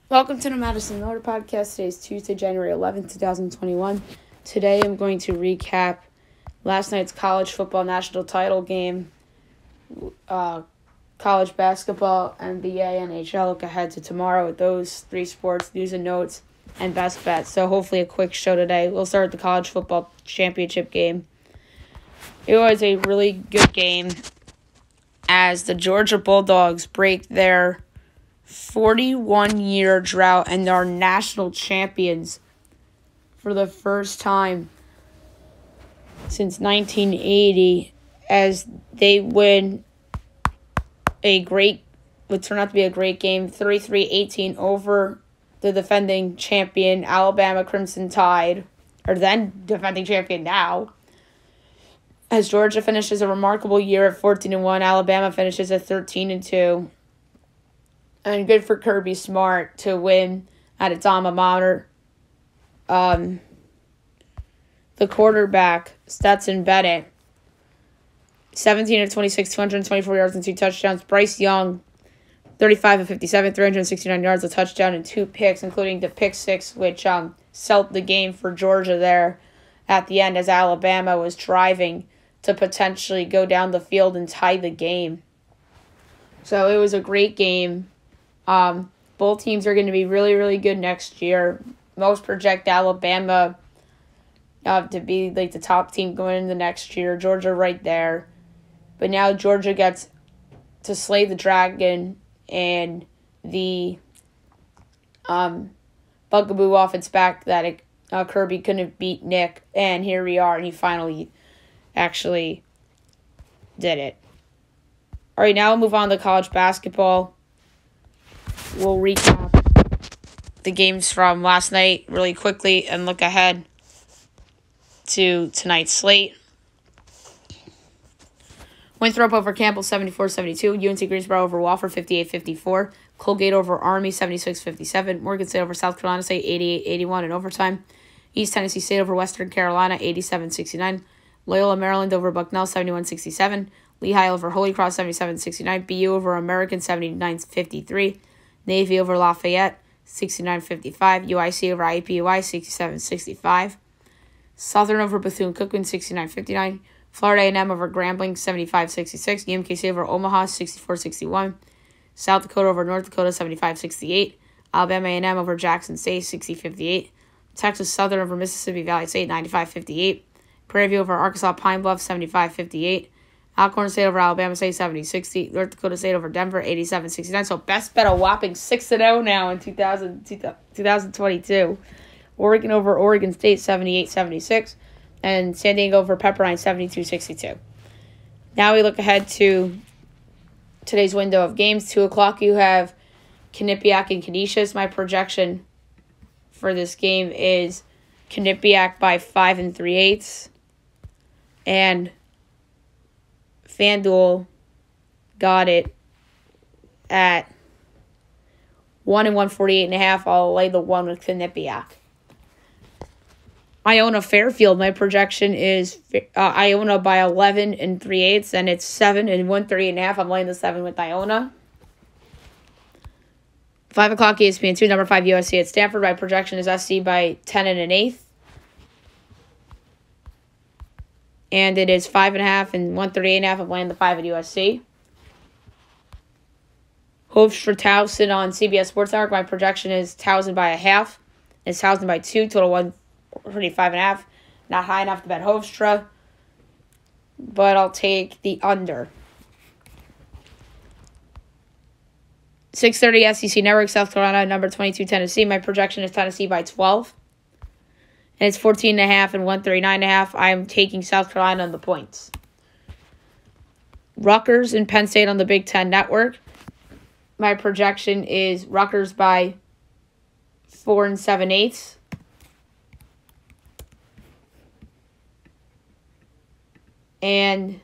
Welcome to the Madison Miller Podcast. Today is Tuesday, January 11th, 2021. Today I'm going to recap last night's college football national title game, college basketball, NBA, NHL. Look ahead to tomorrow with those three sports, news and notes, and best bets. So hopefully a quick show today. We'll start with the college football championship game. It was a really good game as the Georgia Bulldogs break their 41-year drought and are national champions for the first time since 1980 as they win would turn out to be a great game, 33-18 over the defending champion Alabama Crimson Tide, or then defending champion now. As Georgia finishes a remarkable year at 14-1, Alabama finishes at 13-2. And good for Kirby Smart to win at its alma mater. The quarterback, Stetson Bennett, 17 of 26, 224 yards and 2 touchdowns. Bryce Young, 35 of 57, 369 yards, a touchdown, and 2 picks, including the pick six, which sealed the game for Georgia there at the end as Alabama was driving to potentially go down the field and tie the game. So it was a great game. Both teams are going to be really, really good next year. Most project Alabama to be like the top team going into next year. Georgia right there. But now Georgia gets to slay the dragon and the bugaboo off its back that Kirby couldn't beat Nick. And here we are, and he finally actually did it. All right, now we'll move on to college basketball. We'll recap the games from last night really quickly and look ahead to tonight's slate. Winthrop over Campbell, 74-72. UNC Greensboro over Wofford, 58-54. Colgate over Army, 76-57. Morgan State over South Carolina State, 88-81 in overtime. East Tennessee State over Western Carolina, 87-69. Loyola Maryland over Bucknell, 71-67. Lehigh over Holy Cross, 77-69. BU over American, 79-53. Navy over Lafayette, 69-55. UIC over IUPUI, 67-65. Southern over Bethune-Cookman, 69-59. Florida A&M over Grambling, 75-66. UMKC over Omaha, 64-61. South Dakota over North Dakota, 75-68. Alabama A&M over Jackson State, 60-58. Texas Southern over Mississippi Valley State, 95-58. Prairie View over Arkansas Pine Bluff, 75-58. Alcorn State over Alabama State, 70-60. North Dakota State over Denver, 87-69. So best bet a whopping 6-0 now in 2022. Oregon over Oregon State, 78-76. And San Diego over Pepperdine, 72-62. Now we look ahead to today's window of games. 2 o'clock you have Quinnipiac and Canisius. My projection for this game is Quinnipiac by 5 3/8. And FanDuel got it at 1 and 148.5. I'll lay the 1 with Quinnipiac. Iona Fairfield, my projection is Iona by 11 3/8, and it's 7 and 138.5. I'm laying the 7 with Iona. 5 o'clock ESPN2, number 5 USC at Stanford. My projection is SC by 10 and 1/8. And it is 5.5 and 138.5. I'm laying the 5 at USC. Hofstra Towson on CBS Sports Network. My projection is Towson by 0.5. It's Towson by 2. Total 135.5. Not high enough to bet Hofstra, but I'll take the under. 6:30 SEC Network, South Carolina, number 22 Tennessee. My projection is Tennessee by 12. And it's 14.5 and 139.5. I'm taking South Carolina on the points. Rutgers and Penn State on the Big Ten Network. My projection is Rutgers by 4 7/8. And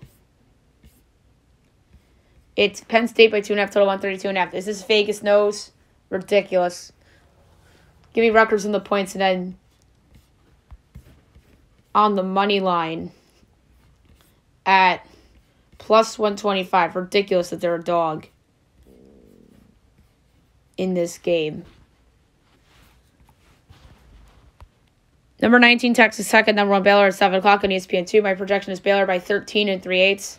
it's Penn State by 2.5, total 132.5. Is this Vegas knows? Ridiculous. Give me Rutgers in the points, and then on the money line at plus 125. Ridiculous that they're a dog in this game. Number 19, Texas Tech, and number 1, Baylor at 7 o'clock on ESPN2. My projection is Baylor by 13 3/8.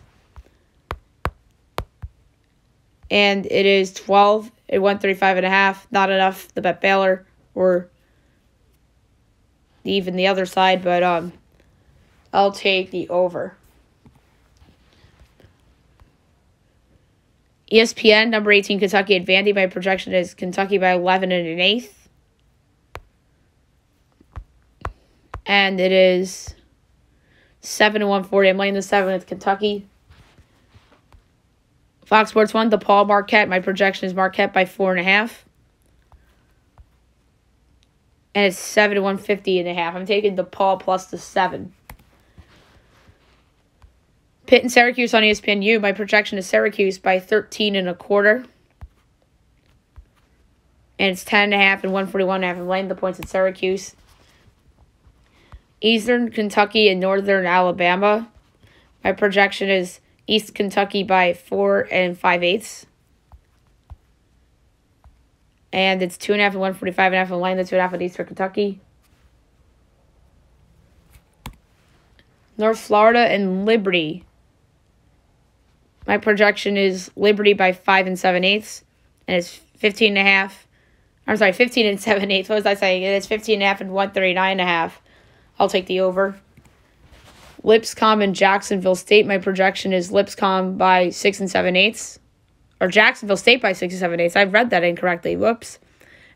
And it is 12 at 135.5. Not enough to bet Baylor or even the other side, but I'll take the over. ESPN, number 18, Kentucky at Vandy. My projection is Kentucky by 11 1/8. And it is 7 140. I'm laying the 7 with Kentucky. Fox Sports 1, DePaul Marquette. My projection is Marquette by 4.5. And it's 7 150.5. I'm taking DePaul plus the 7. Pitt and Syracuse on ESPNU. My projection is Syracuse by 13 1/4. And it's 10.5 and 141.5. I'm laying the points at Syracuse. Eastern Kentucky and Northern Alabama. My projection is East Kentucky by 4 5/8. And it's 2.5 and 145.5. I'm laying the 2.5 at Eastern Kentucky. North Florida and Liberty. My projection is Liberty by 5 7/8. And it's 15.5. I'm sorry, 15 7/8. What was I saying? It's 15.5 and 139.5. I'll take the over. Lipscomb and Jacksonville State. My projection is Lipscomb by 6 7/8. Or Jacksonville State by 6 7/8. I've read that incorrectly. Whoops.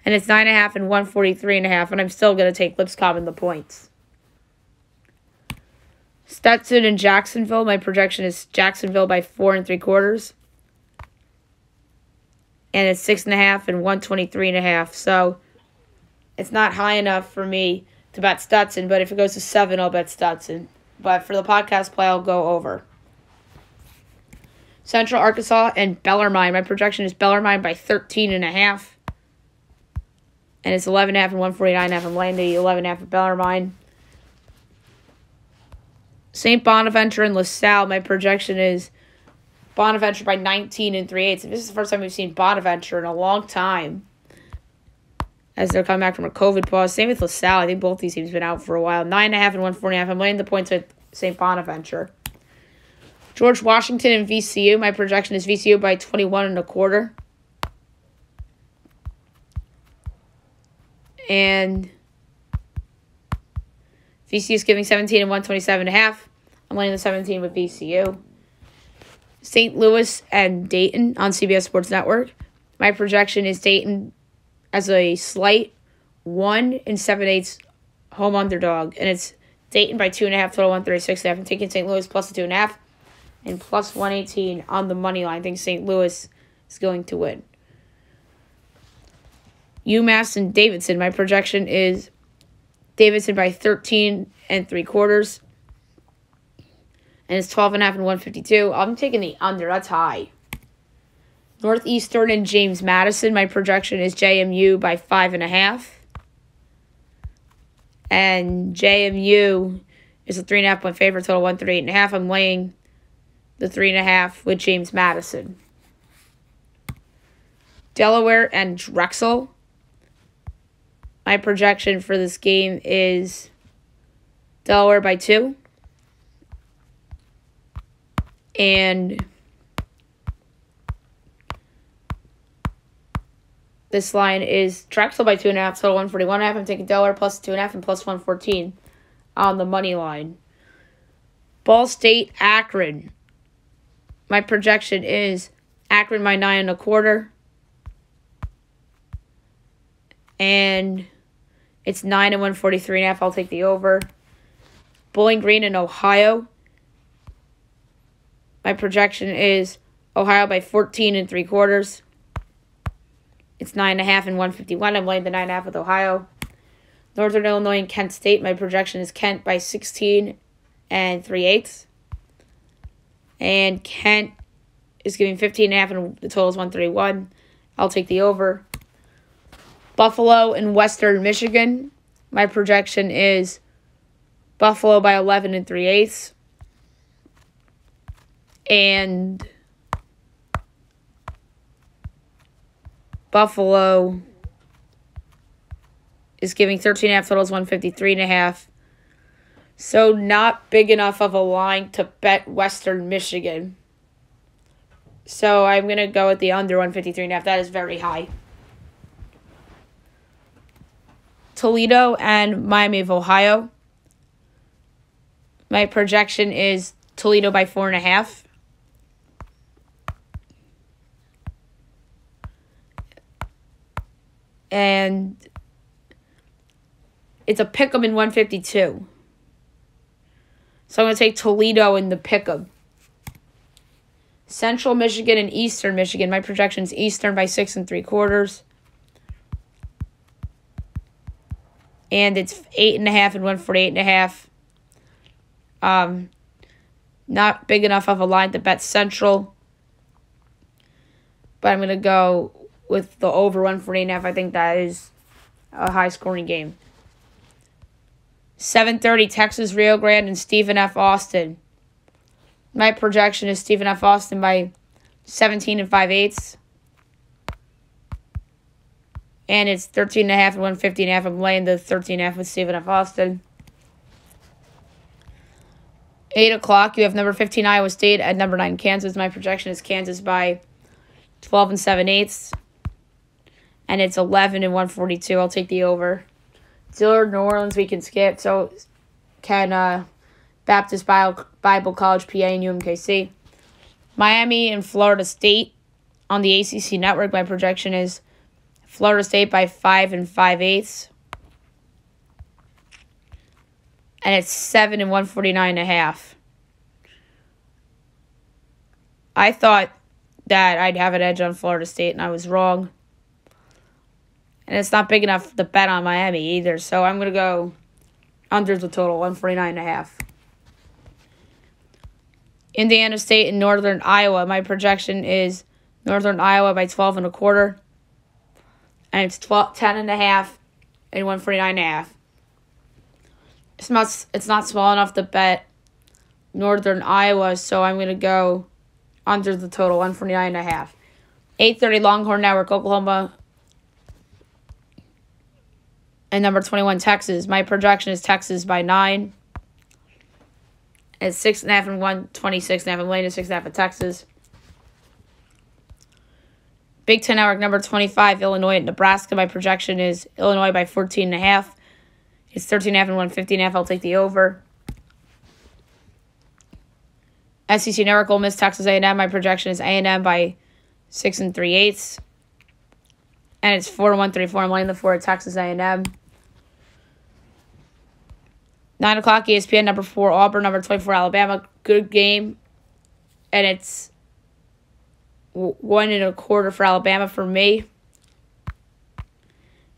And it's 9.5 and 143.5. And I'm still going to take Lipscomb in the points. Stetson and Jacksonville. My projection is Jacksonville by 4 3/4. And it's 6.5 and 123.5. So it's not high enough for me to bet Stetson. But if it goes to 7, I'll bet Stetson. But for the podcast play, I'll go over. Central Arkansas and Bellarmine. My projection is Bellarmine by 13.5. And it's 11.5 and 149.5. I'm laying the 11.5 at Bellarmine. St. Bonaventure and LaSalle. My projection is Bonaventure by 19 3/8. This is the first time we've seen Bonaventure in a long time, as they're coming back from a COVID pause. Same with LaSalle. I think both these teams have been out for a while. 9.5 and 140.5. I'm laying the points at St. Bonaventure. George Washington and VCU. My projection is VCU by 21 1/4. And VCU is giving 17 and 127.5. I'm laying the 17 with VCU. St. Louis and Dayton on CBS Sports Network. My projection is Dayton as a slight 1 7/8 home underdog. And it's Dayton by 2.5, total 136.5. I'm taking St. Louis plus the 2.5 and plus 118 on the money line. I think St. Louis is going to win. UMass and Davidson. My projection is Davidson by 13 3/4. And it's 12.5 and 152. I'm taking the under. That's high. Northeastern and James Madison. My projection is JMU by 5.5. And JMU is a 3.5 point favorite, total 138.5. I'm laying the 3.5 with James Madison. Delaware and Drexel. My projection for this game is Delaware by 2. And this line is Drexel by 2.5, total 141.5. I'm taking Delaware plus 2.5 and plus 114 on the money line. Ball State, Akron. My projection is Akron by 9 1/4. And it's 9 and 143.5. I'll take the over. Bowling Green in Ohio. My projection is Ohio by 14 3/4. It's 9.5 and 151. I'm laying the 9.5 with Ohio. Northern Illinois and Kent State. My projection is Kent by 16 3/8. And Kent is giving 15.5 and the total is 131. I'll take the over. Buffalo and Western Michigan. My projection is Buffalo by 11 3/8. And Buffalo is giving 13.5 totals, 153.5. So not big enough of a line to bet Western Michigan. So I'm going to go with the under 153.5. That is very high. Toledo and Miami of Ohio. My projection is Toledo by 4.5. And it's a pick'em in 152. So I'm going to take Toledo in the pick'em. Central Michigan and Eastern Michigan. My projection is Eastern by 6 3/4. And it's 8.5 and 148.5. Not big enough of a line to bet Central. But I'm going to go with the over 148.5. I think that is a high-scoring game. 7:30, Texas Rio Grande and Stephen F. Austin. My projection is Stephen F. Austin by 17 5/8. And it's 13.5 and 150.5. I'm laying the 13.5 with Stephen F. Austin. 8 o'clock, you have number 15 Iowa State at number 9 Kansas. My projection is Kansas by 12 7/8. And it's 11 and 142. I'll take the over. Dillard, New Orleans, we can skip. So can Baptist Bible College, PA, and UMKC. Miami and Florida State on the ACC network. My projection is Florida State by 5 5/8. And it's 7 and 149.5. I thought that I'd have an edge on Florida State, and I was wrong. And it's not big enough to bet on Miami either. So I'm going to go under the total, 149.5. Indiana State and Northern Iowa. My projection is Northern Iowa by 12 1/4. And it's 10.5 and 149.5. It's not small enough to bet Northern Iowa, so I'm going to go under the total, 149.5. 8:30, Longhorn Network, Oklahoma, and number 21, Texas. My projection is Texas by 9. It's 6.5 and 126.5. I'm laying the 6.5 at Texas. Big Ten Network, number 25, Illinois and Nebraska. My projection is Illinois by 14.5. It's 13.5 and 150.5. I'll take the over. SEC Network, Ole Miss, Texas A&M. My projection is A&M by 6 3/8. And it's 4 134. I'm laying the 4 at Texas A&M. 9 o'clock, ESPN, number 4, Auburn, number 24, Alabama. Good game. And it's 1 1/4 for Alabama for me.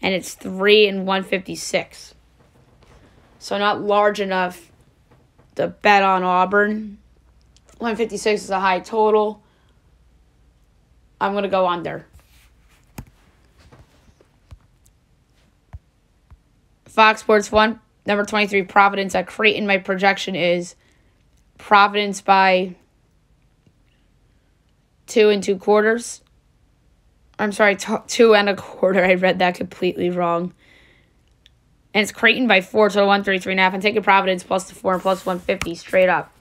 And it's 3 and 156. So not large enough to bet on Auburn. 156 is a high total. I'm going to go under. Fox Sports 1, number 23, Providence at Creighton. My projection is Providence by 2 2/4. I'm sorry, 2 1/4. I read that completely wrong. And it's Creighton by 4, so 133.5. I'm taking Providence plus the 4 and plus 150 straight up.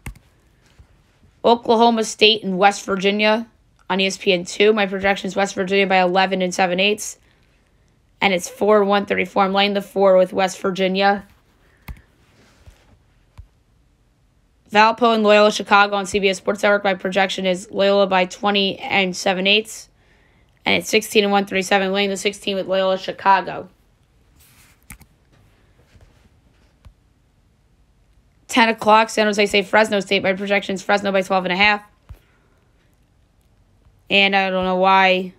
Oklahoma State and West Virginia on ESPN 2. My projection is West Virginia by 11 7/8. And it's 4 134. I'm laying the 4 with West Virginia. Valpo and Loyola Chicago on CBS Sports Network. My projection is Loyola by 20 7/8. And it's 16 and 137. Laying the 16 with Loyola Chicago. 10 o'clock, San Jose State, Fresno State. My projection is Fresno by 12.5. And I don't know why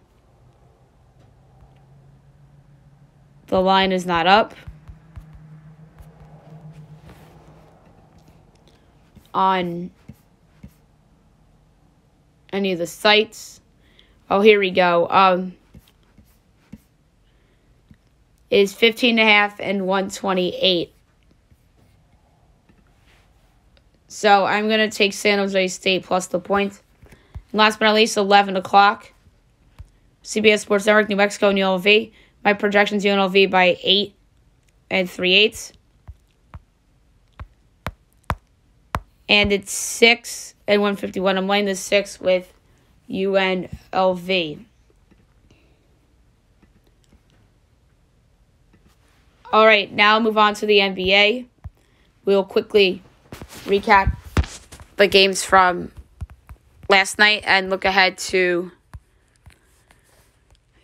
the line is not up on any of the sites. Oh, here we go. Is 15.5 and 128. So I'm going to take San Jose State plus the points. And last but not least, 11 o'clock. CBS Sports Network, New Mexico and UNLV. My projections UNLV by 8. 3/8. And it's 6 and 151. I'm laying this 6 with UNLV. All right, now move on to the NBA. We'll quickly recap the games from last night and look ahead to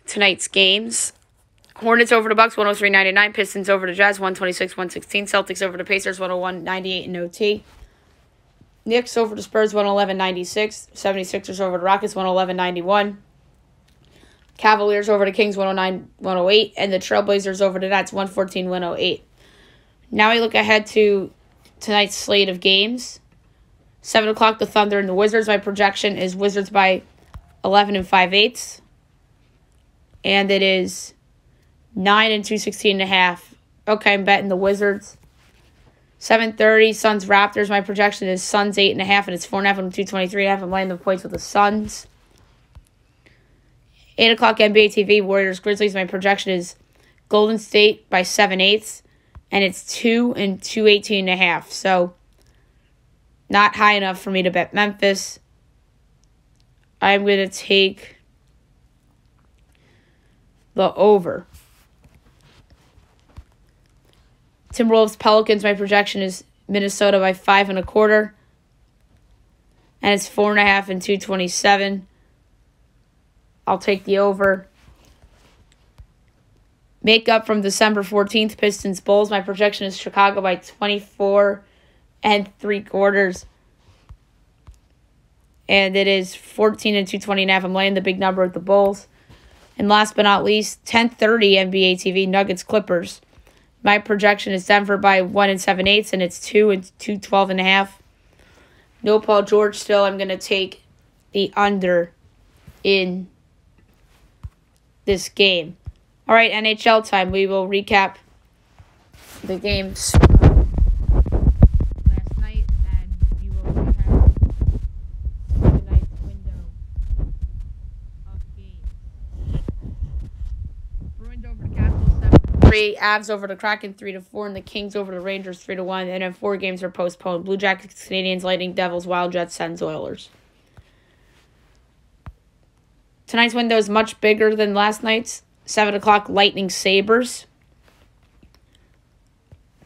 tonight's games. Hornets over the Bucks, 103-99. Pistons over the Jazz, 126-116. Celtics over the Pacers, 101-98 in OT. Knicks over the Spurs, 111-96. 76ers over the Rockets, 111-91. Cavaliers over the Kings, 109-108. And the Trailblazers over the Nets, 114-108. Now we look ahead to tonight's slate of games. 7 o'clock, the Thunder and the Wizards. My projection is Wizards by 11 and 5/8. And it is 9 and 216.5. Okay, I'm betting the Wizards. 7:30, Suns Raptors. My projection is Suns 8.5, and it's 4.5 and 223.5. I'm laying the points with the Suns. 8 o'clock, NBA TV, Warriors Grizzlies. My projection is Golden State by 7/8, and it's 2 and 218.5. So not high enough for me to bet Memphis. I'm going to take the over. Timberwolves Pelicans, my projection is Minnesota by 5 1/4. And it's 4.5 and 227. I'll take the over. Make up from December 14th, Pistons Bulls. My projection is Chicago by 24 3/4. And it is 14 and 220.5. I'm laying the big number with the Bulls. And last but not least, 10:30 NBA TV, Nuggets Clippers. My projection is Denver by 1 and 7/8, and it's 2 and 212.5. No Paul George still. I'm going to take the under in this game. All right, NHL time. We will recap the games last night, and we will recap tonight's window of games. Bruins over the Capitals 7-3, Avs over the Kraken 3-4, and the Kings over the Rangers 3-1. And then 4 games are postponed. Blue Jackets, Canadiens, Lightning, Devils, Wild, Jets, Sens, Oilers. Tonight's window is much bigger than last night's. 7 o'clock, Lightning, Sabres.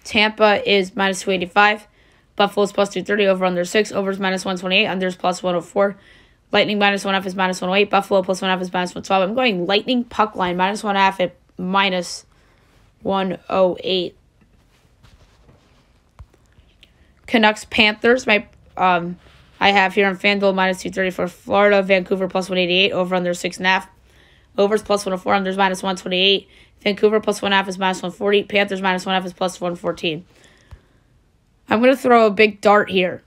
Tampa is minus 285. Buffalo's plus 230, over under 6. Overs minus 128, unders plus 104. Lightning minus 1.5 is minus 108. Buffalo plus 1.5 is minus 112. I'm going Lightning puck line minus 1.5 at minus 108. Canucks, Panthers. I have here on FanDuel minus 230 for Florida. Vancouver plus 188, over under 6.5. Overs plus 104, unders minus 128. Vancouver plus 1.5 is minus 140. Panthers minus 1.5 is plus 114. I'm going to throw a big dart here.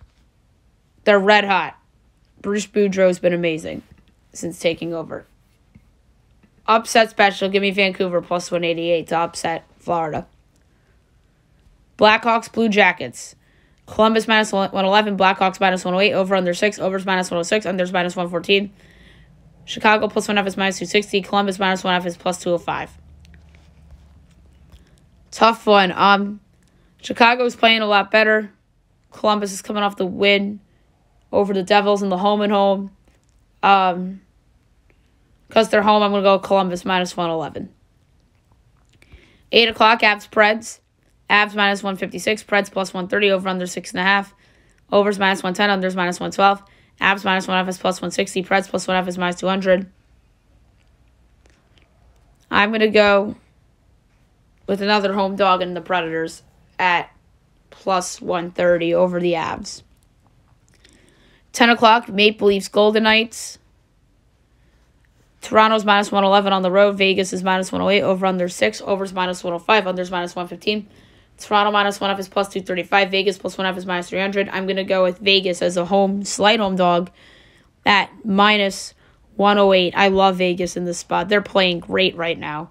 They're red hot. Bruce Boudreau's been amazing since taking over. Upset special, give me Vancouver plus 188 to upset Florida. Blackhawks, Blue Jackets. Columbus minus 111, Blackhawks minus 108, over under 6, overs minus 106, unders minus 114. Chicago plus 1.5 is minus 260, Columbus minus 1.5 is plus 205. Tough one. Chicago's playing a lot better. Columbus is coming off the win over the Devils in the home and home. Because they're home, I'm going to go Columbus minus 111. 8 o'clock, Avs Preds. Avs minus 156, Preds plus 130, over under 6.5. Overs minus 110, unders minus 112. Avs minus 1.5 is plus 160, Preds plus 1.5 is minus 200. I'm going to go with another home dog in the Predators at plus 130 over the Avs. 10 o'clock, Maple Leafs Golden Knights. Toronto's minus 111 on the road. Vegas is minus 108, over under 6. Overs minus 105, unders minus 115. Toronto minus 1.5 is plus 235. Vegas plus 1.5 is minus 300. I'm going to go with Vegas as a slight home dog at minus 108. I love Vegas in this spot. They're playing great right now.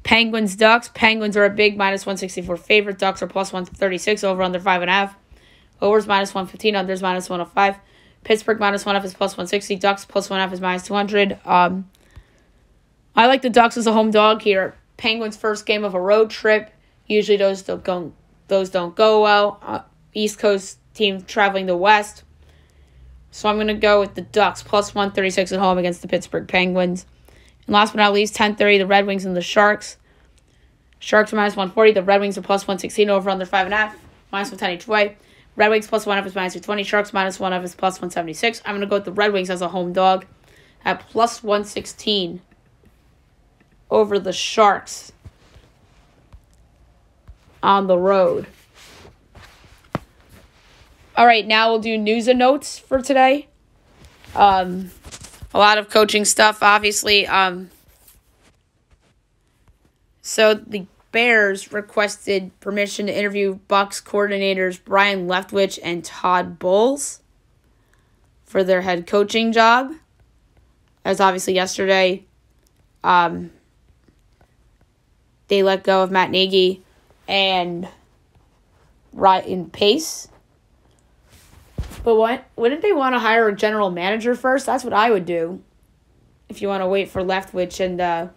Penguins, Ducks. Penguins are a big minus 164 favorite. Ducks are plus 136, over under 5.5. Overs minus 115, unders minus 105. Pittsburgh minus 1.5 is plus 160. Ducks plus 1.5 is minus 200. I like the Ducks as a home dog here. Penguins' first game of a road trip. Usually those don't go well. East Coast team traveling the West. So I'm going to go with the Ducks, plus 136 at home against the Pittsburgh Penguins. And last but not least, 10:30, the Red Wings and the Sharks. Sharks are minus 140. The Red Wings are plus 116, over under 5.5. Minus 110 each way. Red Wings plus 1 is minus 220. Sharks minus 1 is plus 176. I'm going to go with the Red Wings as a home dog at plus 116 over the Sharks on the road. All right, now we'll do news and notes for today. A lot of coaching stuff, obviously. So the Bears requested permission to interview Bucs coordinators Brian Leftwich and Todd Bowles for their head coaching job. As obviously yesterday, they let go of Matt Nagy and Ryan Pace. But wouldn't they want to hire a general manager first? That's what I would do. If you want to wait for Leftwich and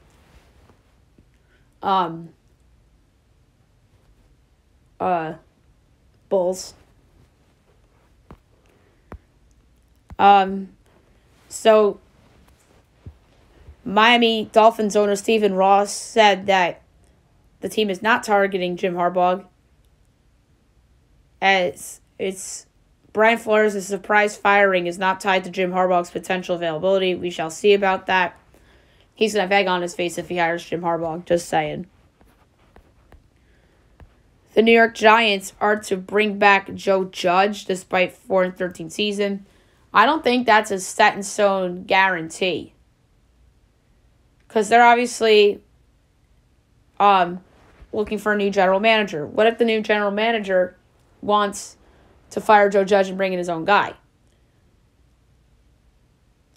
Bulls. So Miami Dolphins owner Stephen Ross said that the team is not targeting Jim Harbaugh, as it's Brian Flores' surprise firing is not tied to Jim Harbaugh's potential availability. We shall see about that. He's going to have egg on his face if he hires Jim Harbaugh. Just saying. The New York Giants are to bring back Joe Judge despite 4-13 season. I don't think that's a set-in-stone guarantee. Because they're obviously looking for a new general manager. What if the new general manager wants to fire Joe Judge and bring in his own guy?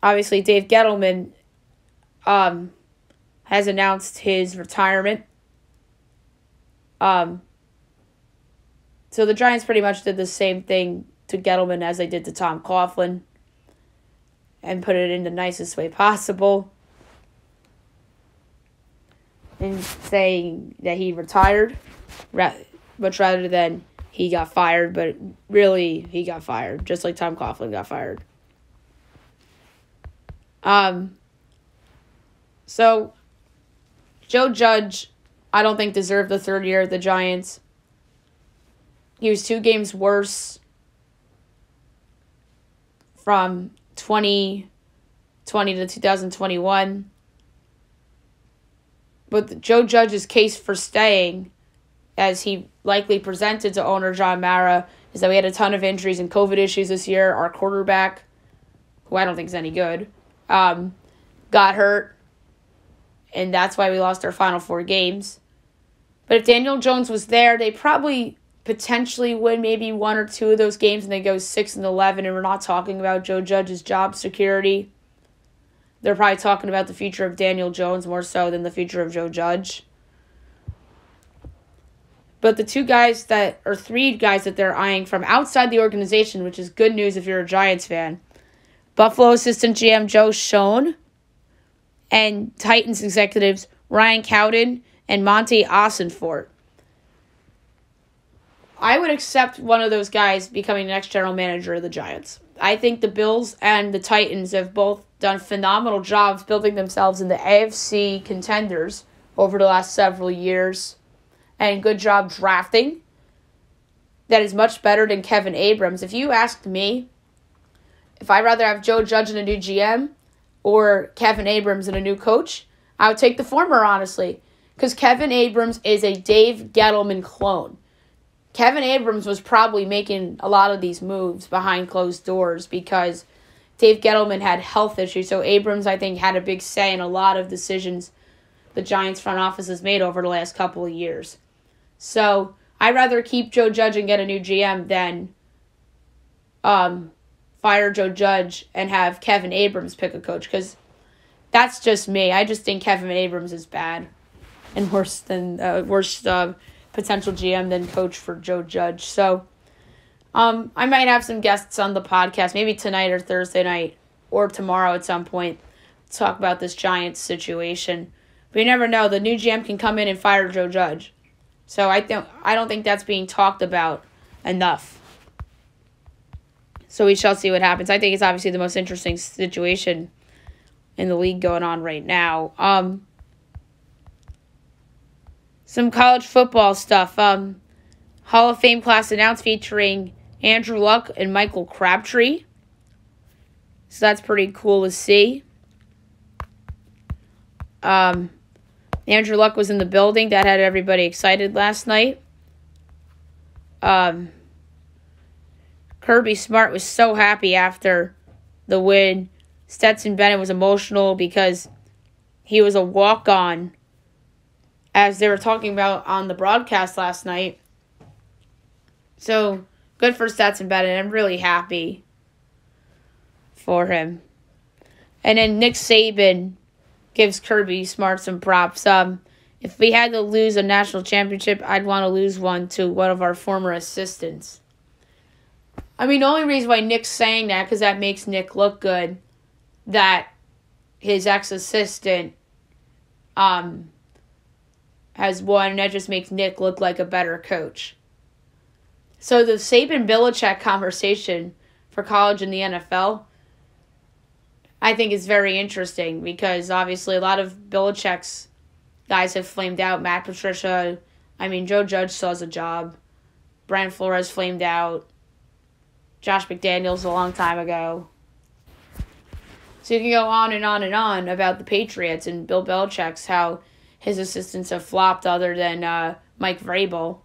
Obviously, Dave Gettleman has announced his retirement. So the Giants pretty much did the same thing to Gettleman as they did to Tom Coughlin, and put it in the nicest way possible, and saying that he retired, much rather than he got fired, but really, he got fired, just like Tom Coughlin got fired. So, Joe Judge, I don't think deserved the third year at the Giants. He was 2 games worse from 2020 to 2021. But Joe Judge's case for staying, as he likely presented to owner John Mara, is that we had a ton of injuries and COVID issues this year. Our quarterback, who I don't think is any good, got hurt, and that's why we lost our final 4 games. But if Daniel Jones was there, they probably potentially win maybe 1 or 2 of those games, and they go 6-11, and we're not talking about Joe Judge's job security. They're probably talking about the future of Daniel Jones more so than the future of Joe Judge. But the 3 guys that they're eyeing from outside the organization, which is good news if you're a Giants fan, Buffalo assistant GM Joe Schoen and Titans executives Ryan Cowden and Monty Ossenfort. I would accept one of those guys becoming the next general manager of the Giants. I think the Bills and the Titans have both done phenomenal jobs building themselves into AFC contenders over the last several years, and good job drafting. That is much better than Kevin Abrams. If you asked me if I'd rather have Joe Judge and a new GM or Kevin Abrams and a new coach, I would take the former, honestly, because Kevin Abrams is a Dave Gettleman clone. Kevin Abrams was probably making a lot of these moves behind closed doors because Dave Gettleman had health issues. So Abrams, I think, had a big say in a lot of decisions the Giants front office has made over the last couple of years. So I'd rather keep Joe Judge and get a new GM than fire Joe Judge and have Kevin Abrams pick a coach, because that's just me. I just think Kevin Abrams is bad and worse potential GM than coach for Joe Judge. So I might have some guests on the podcast, maybe tonight or Thursday night or tomorrow at some point, to talk about this Giants situation. But you never know. The new GM can come in and fire Joe Judge. So I don't think that's being talked about enough. So we shall see what happens. I think it's obviously the most interesting situation in the league going on right now. Some college football stuff. Hall of Fame class announced featuring Andrew Luck and Michael Crabtree. So that's pretty cool to see. Andrew Luck was in the building. That had everybody excited last night. Kirby Smart was so happy after the win. Stetson Bennett was emotional because he was a walk-on, as they were talking about on the broadcast last night. So, good for Stetson Bennett. I'm really happy for him. And then Nick Saban gives Kirby Smart some props. If we had to lose a national championship, I'd want to lose one to one of our former assistants. I mean, the only reason why Nick's saying that, because that makes Nick look good, that his ex-assistant has won, and that just makes Nick look like a better coach. So the Saban-Belichick conversation for college and the NFL, I think is very interesting because obviously a lot of Belichick's guys have flamed out. Matt Patricia, Joe Judge still has a job. Brian Flores flamed out. Josh McDaniels a long time ago. So you can go on and on and on about the Patriots and Bill Belichick's, how his assistants have flopped other than Mike Vrabel.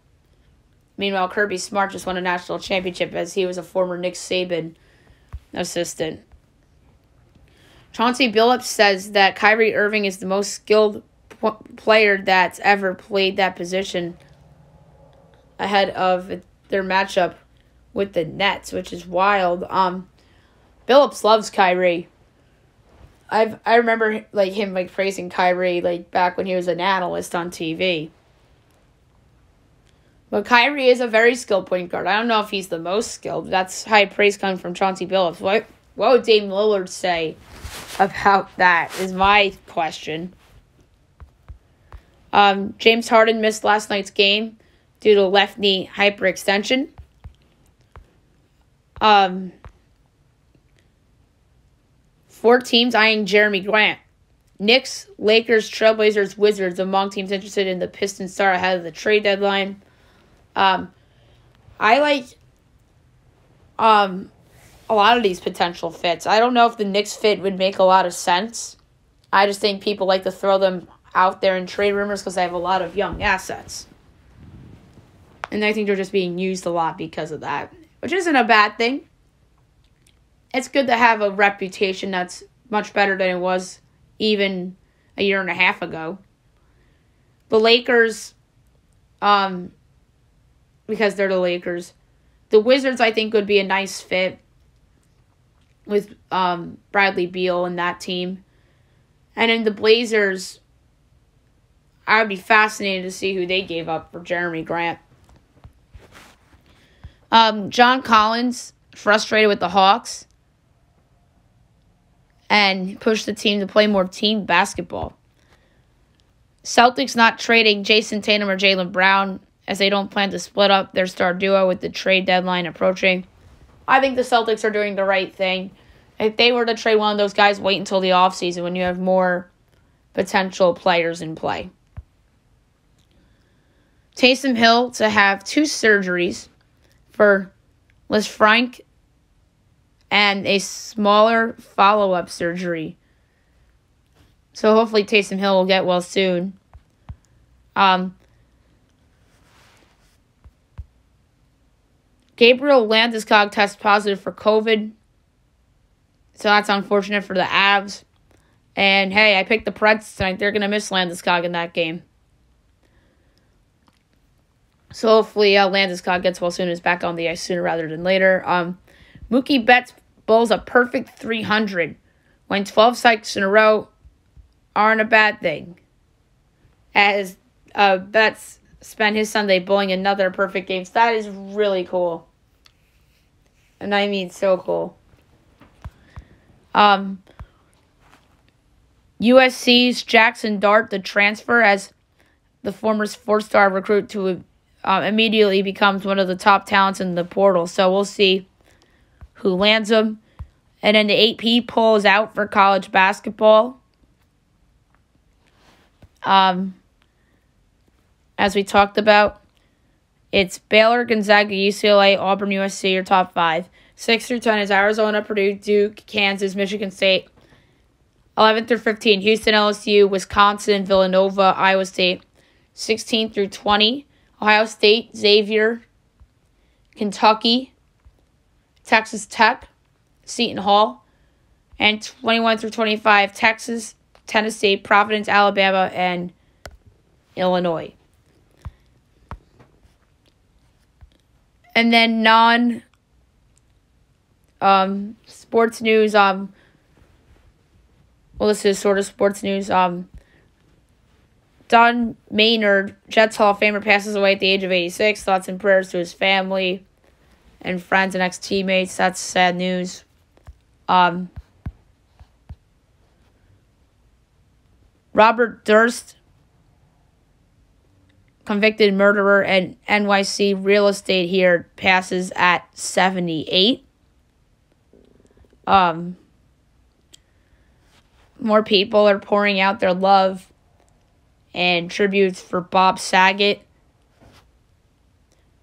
Meanwhile, Kirby Smart just won a national championship as he was a former Nick Saban assistant. Chauncey Billups says that Kyrie Irving is the most skilled player that's ever played that position ahead of their matchup with the Nets, which is wild. Billups loves Kyrie. I remember him praising Kyrie back when he was an analyst on TV. But Kyrie is a very skilled point guard. I don't know if he's the most skilled. That's high praise coming from Chauncey Billups. What would Dame Lillard say about that is my question. James Harden missed last night's game due to left knee hyperextension. 4 teams eyeing Jeremy Grant. Knicks, Lakers, Trailblazers, Wizards among teams interested in the Pistons star ahead of the trade deadline. I like a lot of these potential fits. I don't know if the Knicks fit would make a lot of sense. I just think people like to throw them out there in trade rumors because they have a lot of young assets. And I think they're just being used a lot because of that, which isn't a bad thing. It's good to have a reputation that's much better than it was even a year and a half ago. The Lakers, because they're the Lakers. The Wizards, I think, would be a nice fit with Bradley Beal and that team. And in the Blazers, I would be fascinated to see who they gave up for Jeremy Grant. John Collins, frustrated with the Hawks, and pushed the team to play more team basketball. Celtics not trading Jason Tatum or Jaylen Brown as they don't plan to split up their star duo with the trade deadline approaching. I think the Celtics are doing the right thing. If they were to trade one of those guys, wait until the offseason when you have more potential players in play. Taysom Hill to have 2 surgeries for Lisfranc and a smaller follow-up surgery. So hopefully Taysom Hill will get well soon. Gabriel Landeskog tests positive for COVID. So that's unfortunate for the Avs. And hey, I picked the Preds tonight. They're going to miss Landeskog in that game. So hopefully Landeskog gets well soon and is back on the ice sooner rather than later. Mookie Betts bowls a perfect 300 when 12 strikes in a row aren't a bad thing. As Betts spent his Sunday bowling another perfect game. So that is really cool. And I mean so cool. USC's Jackson Dart, the transfer, has the former four-star recruit, to immediately becomes one of the top talents in the portal. So we'll see who lands him. And then the AP poll is out for college basketball. As we talked about, it's Baylor, Gonzaga, UCLA, Auburn, USC, your top 5. 6 through 10 is Arizona, Purdue, Duke, Kansas, Michigan State. 11 through 15, Houston, LSU, Wisconsin, Villanova, Iowa State. 16 through 20, Ohio State, Xavier, Kentucky, Texas Tech, Seton Hall. And 21 through 25, Texas, Tennessee, Providence, Alabama, and Illinois. And then sports news. Well, this is sort of sports news. Don Maynard, Jets Hall of Famer, passes away at the age of 86. Thoughts and prayers to his family and friends and ex-teammates. That's sad news. Robert Durst, convicted murderer and NYC real estate here, passes at 78. More people are pouring out their love and tributes for Bob Saget.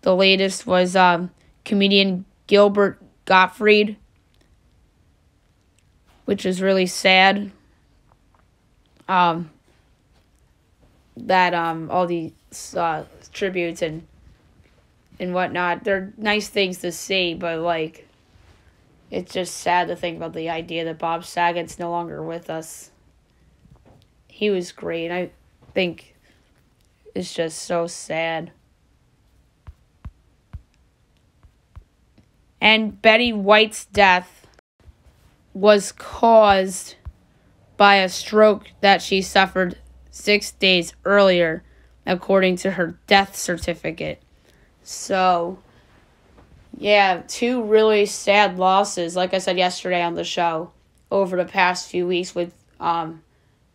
The latest was comedian Gilbert Gottfried, which is really sad. That all these tributes and whatnot, they're nice things to see, but like, it's just sad to think about the idea that Bob Saget's no longer with us. He was great. I think it's just so sad. And Betty White's death was caused by a stroke that she suffered 6 days earlier, according to her death certificate. So, yeah, 2 really sad losses, like I said yesterday on the show, over the past few weeks with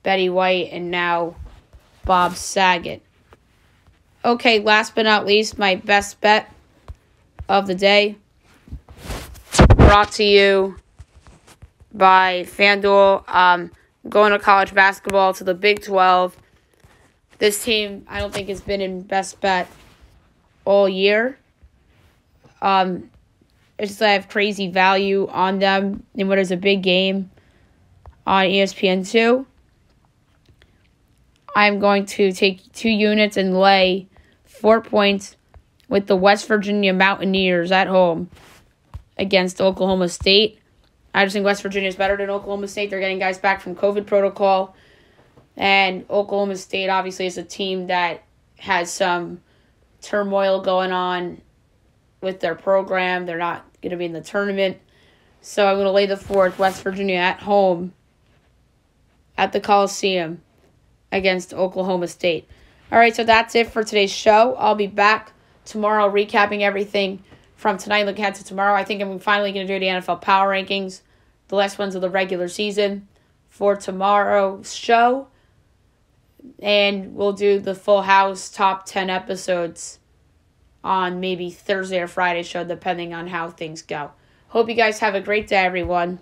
Betty White and now Bob Saget. Okay, last but not least, my best bet of the day, brought to you by FanDuel. Going to college basketball to the Big 12. This team, I don't think, has been in best bet all year. It's just I have crazy value on them in what is a big game on ESPN2. I'm going to take 2 units and lay 4 points with the West Virginia Mountaineers at home against Oklahoma State. I just think West Virginia is better than Oklahoma State. They're getting guys back from COVID protocol. And Oklahoma State obviously is a team that has some turmoil going on with their program. They're not going to be in the tournament. So I'm going to lay the 4th, West Virginia at home at the Coliseum against Oklahoma State. All right, so that's it for today's show. I'll be back tomorrow recapping everything from tonight, looking ahead to tomorrow. I think I'm finally going to do the NFL Power Rankings, the last ones of the regular season, for tomorrow's show. And we'll do the Full House top 10 episodes on maybe Thursday or Friday show, depending on how things go. Hope you guys have a great day, everyone.